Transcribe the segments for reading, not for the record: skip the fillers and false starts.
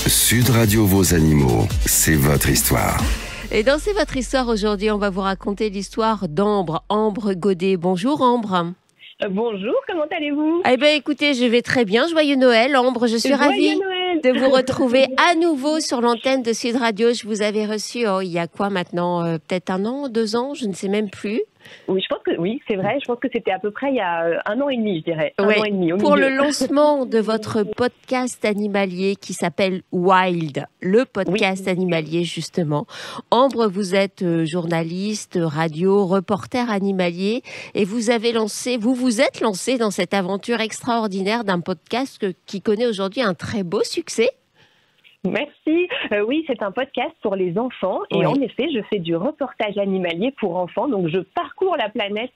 Sud Radio Vos Animaux, c'est votre histoire. Et dans C'est votre histoire, aujourd'hui, on va vous raconter l'histoire d'Ambre, Ambre Godet. Bonjour Ambre. Bonjour, comment allez-vous? Eh bien écoutez, je vais très bien. Joyeux Noël Ambre, je suis ravie de vous retrouver à nouveau sur l'antenne de Sud Radio. Je vous avais reçu il y a quoi maintenant, peut-être 1 an, 2 ans, je ne sais même plus. Oui, je pense que oui, c'est vrai. Je pense que c'était à peu près il y a 1 an et demi, je dirais. Un an et demi, pour le lancement de votre podcast animalier qui s'appelle Wild, le podcast animalier justement. Ambre, vous êtes journaliste, radio, reporter animalier et vous vous êtes lancé dans cette aventure extraordinaire d'un podcast qui connaît aujourd'hui un très beau succès. Merci. Oui, c'est un podcast pour les enfants et en effet, je fais du reportage animalier pour enfants. Donc, je parcours la planète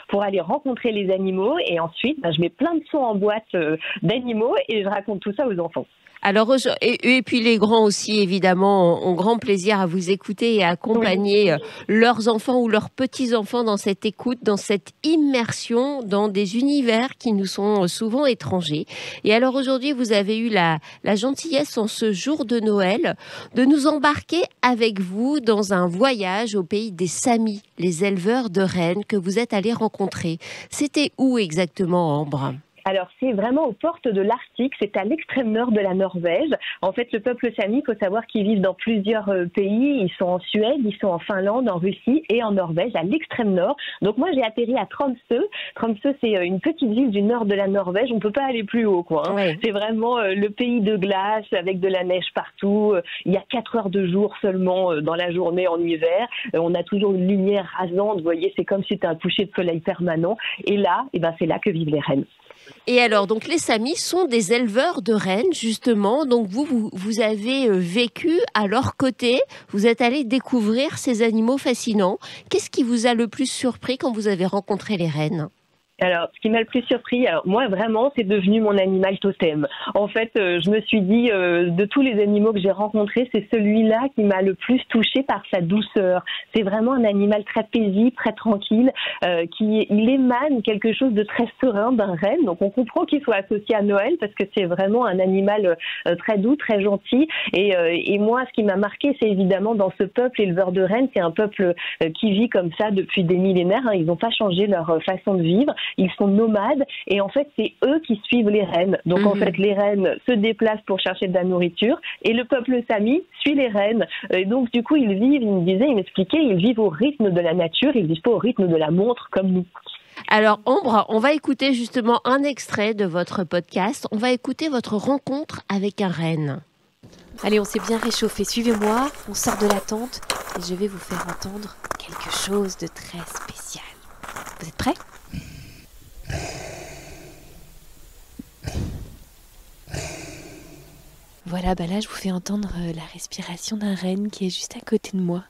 pour aller rencontrer les animaux et ensuite, je mets plein de sons en boîte d'animaux et je raconte tout ça aux enfants. Alors, et puis les grands aussi, évidemment, ont grand plaisir à vous écouter et à accompagner leurs enfants ou leurs petits-enfants dans cette écoute, dans cette immersion dans des univers qui nous sont souvent étrangers. Et alors aujourd'hui, vous avez eu la gentillesse en ce jour de Noël de nous embarquer avec vous dans un voyage au pays des Samis, les éleveurs de rennes que vous êtes allés rencontrer. C'était où exactement, Ambre ? Alors, c'est vraiment aux portes de l'Arctique, c'est à l'extrême nord de la Norvège. En fait, le peuple sami, il faut savoir qu'ils vivent dans plusieurs pays. Ils sont en Suède, ils sont en Finlande, en Russie et en Norvège, à l'extrême nord. Donc moi, j'ai atterri à Tromsø. Tromsø, c'est une petite ville du nord de la Norvège. On ne peut pas aller plus haut, quoi. C'est vraiment le pays de glace, avec de la neige partout. Il y a 4 heures de jour seulement dans la journée en hiver. On a toujours une lumière rasante. Vous voyez, c'est comme si c'était un coucher de soleil permanent. Et là, c'est là que vivent les rennes. Et alors, donc les Samis sont des éleveurs de rennes, justement. Donc vous avez vécu à leur côté. Vous êtes allé découvrir ces animaux fascinants. Qu'est-ce qui vous a le plus surpris quand vous avez rencontré les rennes ? Alors, ce qui m'a le plus surpris, moi vraiment, c'est devenu mon animal totem. En fait, je me suis dit, de tous les animaux que j'ai rencontrés, c'est celui-là qui m'a le plus touchée par sa douceur. C'est vraiment un animal très paisible, très tranquille, il émane quelque chose de très serein d'un renne. Donc, on comprend qu'il soit associé à Noël parce que c'est vraiment un animal très doux, très gentil. Et moi, ce qui m'a marqué, c'est évidemment dans ce peuple éleveur de rennes, c'est un peuple qui vit comme ça depuis des millénaires. Ils n'ont pas changé leur façon de vivre. Ils sont nomades et en fait, c'est eux qui suivent les rennes. Donc en fait, les rennes se déplacent pour chercher de la nourriture et le peuple sami suit les rennes. Et donc du coup, il m'expliquait, ils vivent au rythme de la nature, ils vivent pas au rythme de la montre comme nous. Alors Ambre, on va écouter justement un extrait de votre podcast. On va écouter votre rencontre avec un renne. Allez, on s'est bien réchauffé. Suivez-moi, on sort de la tente et je vais vous faire entendre quelque chose de très spécial. Vous êtes prêts ? Voilà, là je vous fais entendre la respiration d'un renne qui est juste à côté de moi.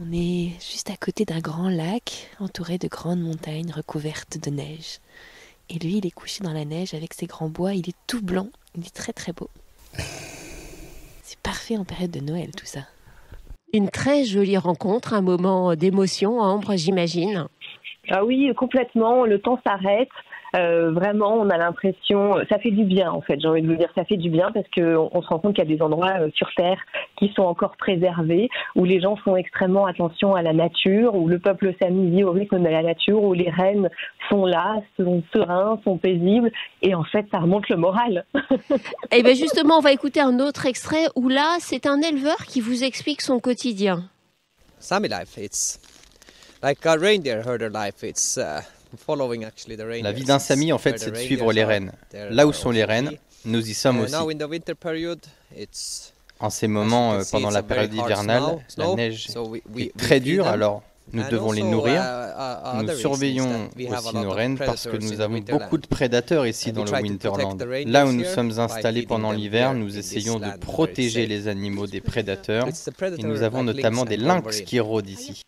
On est juste à côté d'un grand lac entouré de grandes montagnes recouvertes de neige. Et lui, il est couché dans la neige avec ses grands bois, il est tout blanc, il est très très beau. C'est parfait en période de Noël tout ça. Une très jolie rencontre, un moment d'émotion, Ambre, j'imagine. Ah oui, complètement, le temps s'arrête. Vraiment, on a l'impression, ça fait du bien en fait, j'ai envie de vous dire, ça fait du bien parce qu'on se rend compte qu'il y a des endroits sur Terre qui sont encore préservés, où les gens font extrêmement attention à la nature, où le peuple sami vit au rythme de la nature, où les rennes sont là, sont sereins, sont paisibles, et en fait, ça remonte le moral. Et bien justement, on va écouter un autre extrait où là, c'est un éleveur qui vous explique son quotidien. Sami life, it's like a reindeer herder life, it's La vie d'un Sami, en fait, c'est de suivre les rennes. Là où sont les rennes, nous y sommes aussi. En ces moments, pendant la période hivernale, la neige est très dure, alors nous devons les nourrir. Nous surveillons aussi nos rennes parce que nous avons beaucoup de prédateurs ici dans le Winterland. Là où nous sommes installés pendant l'hiver, nous essayons de protéger les animaux des prédateurs et nous avons notamment des lynx qui rôdent ici.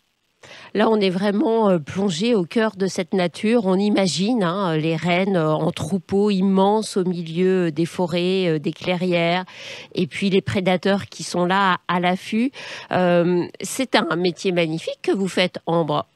Là, on est vraiment plongé au cœur de cette nature. On imagine les rennes en troupeaux immenses au milieu des forêts, des clairières, et puis les prédateurs qui sont là à l'affût. C'est un métier magnifique que vous faites, Ambre.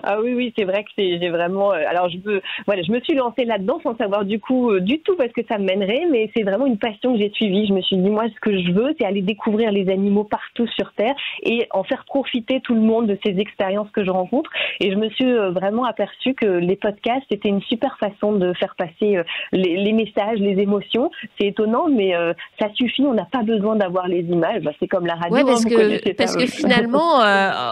Ah oui, c'est vrai que j'ai vraiment. Alors je me suis lancée là-dedans sans savoir du tout parce que ça me mènerait, mais c'est vraiment une passion que j'ai suivie. Je me suis dit, moi, ce que je veux, c'est aller découvrir les animaux partout sur Terre et en faire profiter tout le monde de ces expériences que je rencontre. Et je me suis vraiment aperçue que les podcasts, c'était une super façon de faire passer les messages, les émotions. C'est étonnant, mais ça suffit. On n'a pas besoin d'avoir les images. C'est comme la radio. Ouais, parce que finalement,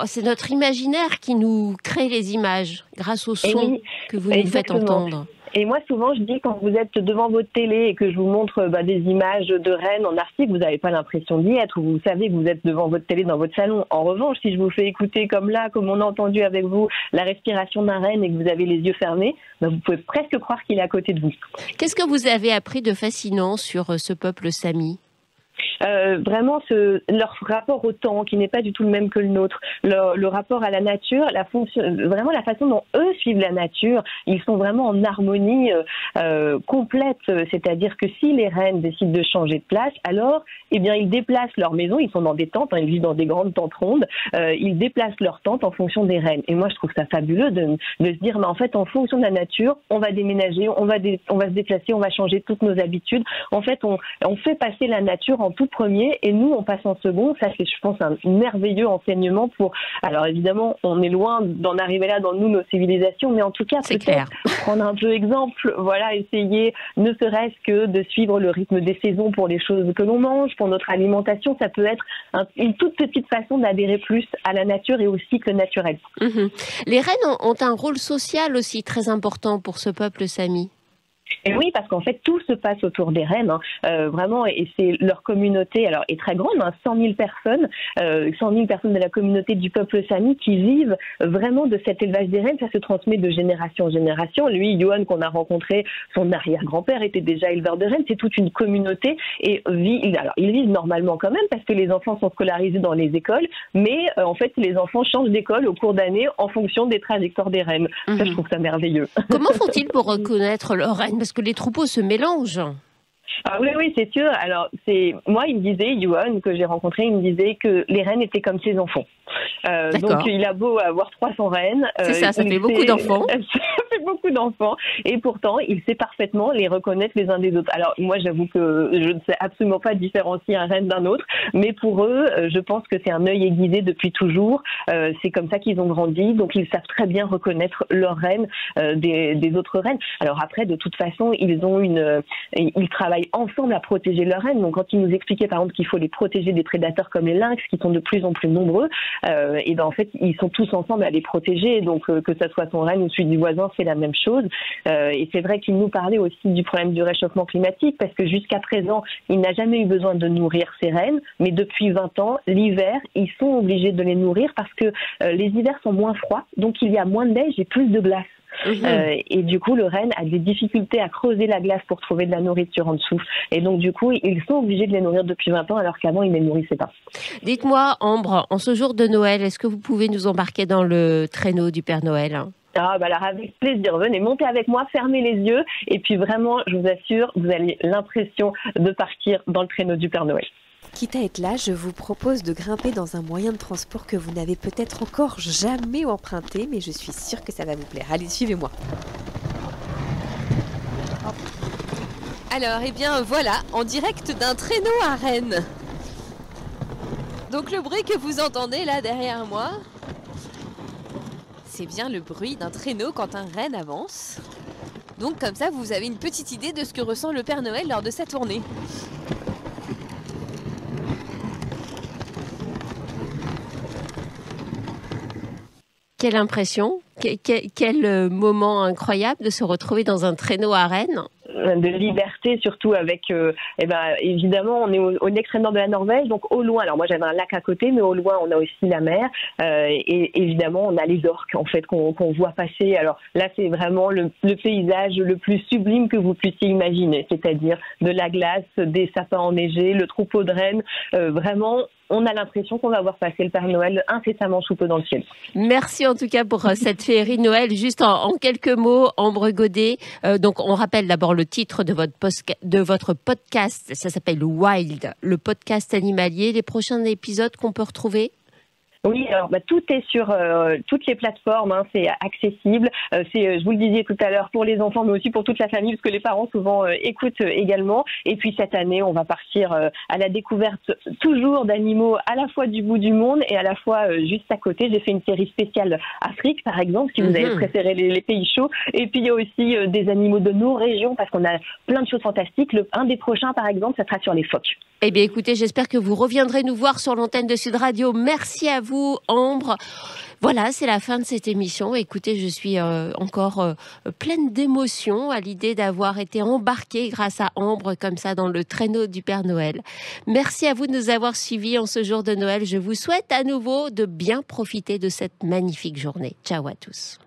c'est notre imaginaire qui nous crée les images grâce au son que vous nous faites entendre. Et moi, souvent, je dis, quand vous êtes devant votre télé et que je vous montre des images de rennes en Arctique, vous n'avez pas l'impression d'y être, ou vous savez que vous êtes devant votre télé dans votre salon. En revanche, si je vous fais écouter comme on a entendu avec vous, la respiration d'un renne et que vous avez les yeux fermés, vous pouvez presque croire qu'il est à côté de vous. Qu'est-ce que vous avez appris de fascinant sur ce peuple Sami ? Vraiment leur rapport au temps qui n'est pas du tout le même que le nôtre, le rapport à la nature, vraiment la façon dont eux suivent la nature, ils sont vraiment en harmonie complète, c'est-à-dire que si les rennes décident de changer de place, alors ils déplacent leur maison, ils sont dans des tentes, ils vivent dans des grandes tentes rondes, ils déplacent leur tente en fonction des rennes. Et moi je trouve ça fabuleux de se dire, mais en fait en fonction de la nature, on va déménager, on va se déplacer, on va changer toutes nos habitudes. En fait on fait passer la nature en tout premier et nous on passe en second. Ça c'est, je pense, un merveilleux enseignement pour. Alors évidemment on est loin d'en arriver là dans nos civilisations, mais en tout cas peut-être prendre un peu exemple, essayer ne serait-ce que de suivre le rythme des saisons pour les choses que l'on mange, pour notre alimentation. Ça peut être une toute petite façon d'adhérer plus à la nature et au cycle naturel. Les rennes ont un rôle social aussi très important pour ce peuple Sami. Et oui, parce qu'en fait, tout se passe autour des rennes, vraiment, et c'est leur communauté, alors, est très grande, 100 000 personnes de la communauté du peuple Sami qui vivent vraiment de cet élevage des rennes. Ça se transmet de génération en génération. Lui, Johan, qu'on a rencontré, son arrière-grand-père était déjà éleveur de rennes. C'est toute une communauté et ils vivent normalement quand même parce que les enfants sont scolarisés dans les écoles, mais en fait, les enfants changent d'école au cours d'année en fonction des trajectoires des rennes. Ça, je trouve ça merveilleux. Comment font-ils pour reconnaître leurs rennes ? Parce que les troupeaux se mélangent. Ah oui, c'est sûr. Alors, moi, il me disait, Johan, que j'ai rencontré, il me disait que les rennes étaient comme ses enfants. Donc, il a beau avoir 300 rennes. C'est ça fait beaucoup d'enfants. Ça fait beaucoup d'enfants. Et pourtant, il sait parfaitement les reconnaître les uns des autres. Alors, moi, j'avoue que je ne sais absolument pas différencier un renne d'un autre. Mais pour eux, je pense que c'est un œil aiguisé depuis toujours. C'est comme ça qu'ils ont grandi. Donc, ils savent très bien reconnaître leurs rennes des autres rennes. Alors après, de toute façon, ils travaillent ensemble à protéger leurs rennes. Donc, quand ils nous expliquaient, par exemple, qu'il faut les protéger des prédateurs comme les lynx, qui sont de plus en plus nombreux, en fait, ils sont tous ensemble à les protéger. Donc, que ça soit son renne ou celui du voisin, c'est la même chose. Et c'est vrai qu'il nous parlait aussi du problème du réchauffement climatique, parce que jusqu'à présent, il n'a jamais eu besoin de nourrir ses rennes, mais depuis 20 ans, l'hiver, ils sont obligés de les nourrir parce que les hivers sont moins froids, donc il y a moins de neige et plus de glace. Et du coup, le renne a des difficultés à creuser la glace pour trouver de la nourriture en dessous. Et donc, du coup, ils sont obligés de les nourrir depuis 20 ans, alors qu'avant, ils ne les nourrissaient pas. Dites-moi, Ambre, en ce jour de Noël, est-ce que vous pouvez nous embarquer dans le traîneau du Père Noël ? Alors avec plaisir, venez monter avec moi, fermez les yeux, et puis vraiment, je vous assure, vous avez l'impression de partir dans le traîneau du Père Noël. Quitte à être là, je vous propose de grimper dans un moyen de transport que vous n'avez peut-être encore jamais emprunté, mais je suis sûre que ça va vous plaire. Allez, suivez-moi. Alors, voilà, en direct d'un traîneau à Rennes. Donc le bruit que vous entendez là derrière moi, c'est bien le bruit d'un traîneau quand un renne avance. Donc comme ça, vous avez une petite idée de ce que ressent le Père Noël lors de sa tournée. Quelle impression, quel moment incroyable de se retrouver dans un traîneau à Rennes. De liberté, surtout avec, évidemment, on est au extrême nord de la Norvège, donc au loin, alors moi j'avais un lac à côté, mais au loin on a aussi la mer, et évidemment on a les orques en fait qu'on voit passer. Alors là c'est vraiment le paysage le plus sublime que vous puissiez imaginer, c'est-à-dire de la glace, des sapins enneigés, le troupeau de rennes, vraiment. On a l'impression qu'on va voir passer le Père Noël incessamment sous peu dans le ciel. Merci en tout cas pour cette féerie de Noël. Juste en quelques mots, Ambre Godet. Donc on rappelle d'abord le titre de votre podcast. Ça s'appelle Wild, le podcast animalier. Les prochains épisodes qu'on peut retrouver ? Oui, alors tout est sur toutes les plateformes, hein, c'est accessible. C'est, je vous le disais tout à l'heure, pour les enfants, mais aussi pour toute la famille, parce que les parents souvent écoutent également. Et puis cette année, on va partir à la découverte toujours d'animaux à la fois du bout du monde et à la fois juste à côté. J'ai fait une série spéciale Afrique, par exemple, si vous avez préféré les pays chauds. Et puis il y a aussi des animaux de nos régions, parce qu'on a plein de choses fantastiques. Un des prochains, par exemple, ça sera sur les phoques. Eh bien, écoutez, j'espère que vous reviendrez nous voir sur l'antenne de Sud Radio. Merci à vous, Ambre. Voilà, c'est la fin de cette émission. Écoutez, je suis encore pleine d'émotions à l'idée d'avoir été embarquée grâce à Ambre comme ça dans le traîneau du Père Noël. Merci à vous de nous avoir suivis en ce jour de Noël. Je vous souhaite à nouveau de bien profiter de cette magnifique journée. Ciao à tous.